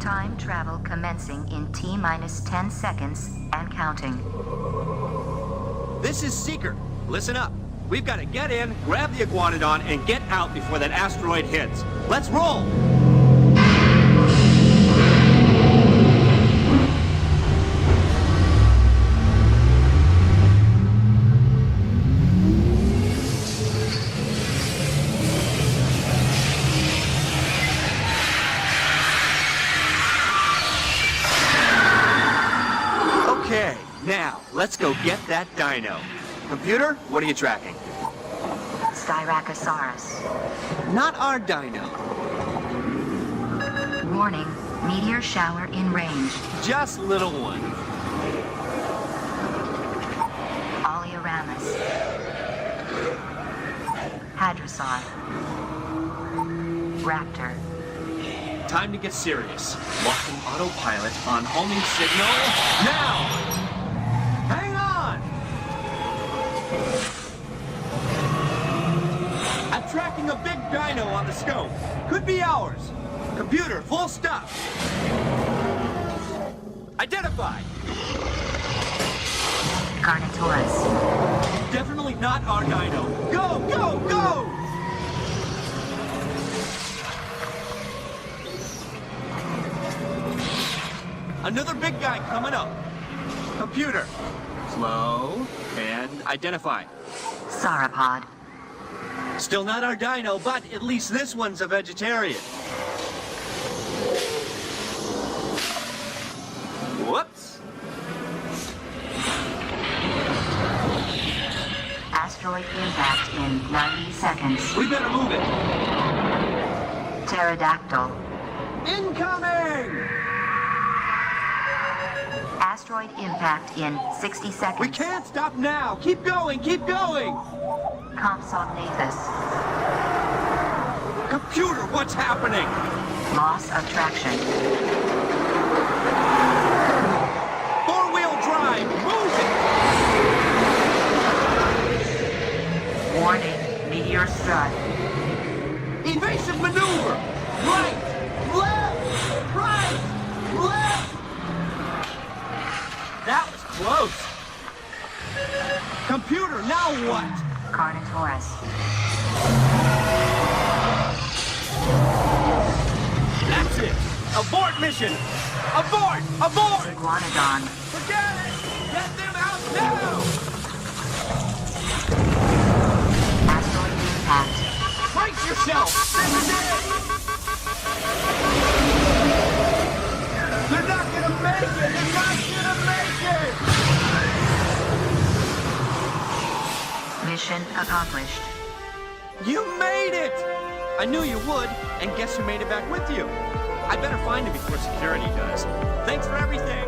Time travel commencing in T-minus 10 seconds and counting. This is Seeker. Listen up. We've got to get in, grab the Iguanodon, and get out before that asteroid hits. Let's roll! Okay, now, let's go get that dino. Computer, what are you tracking? Styracosaurus. Not our dino. Warning, meteor shower in range. Just little one. Oleoramus. Hadrosaur. Raptor. Time to get serious. Locking autopilot on homing signal now! Hang on! I'm tracking a big dino on the scope. Could be ours. Computer, full stop. Identify. Carnotaurus. Definitely not our dino. Go, go, go! Another big guy coming up. Computer. Slow and identify. Sauropod. Still not our dino, but at least this one's a vegetarian. Whoops. Asteroid impact in 90 seconds. We better move it. Pterodactyl. Incoming! Asteroid impact in 60 seconds. We can't stop now. Keep going, keep going. Compsognathus. Computer, what's happening? Loss of traction. Four-wheel drive, move it! Warning, meteor strike. Evasive maneuver! Right! Left! Right! Left! That was close! Computer, now what? Carnotaurus. That's it! Abort mission! Abort! Abort! Iguanodon. Forget it! Get them out now! Asteroid impact. Brace yourself! This is it! They're not gonna make it! They're not gonna make it! Mission accomplished. You made it! I knew you would, and guess who made it back with you? I better find him before security does. Thanks for everything!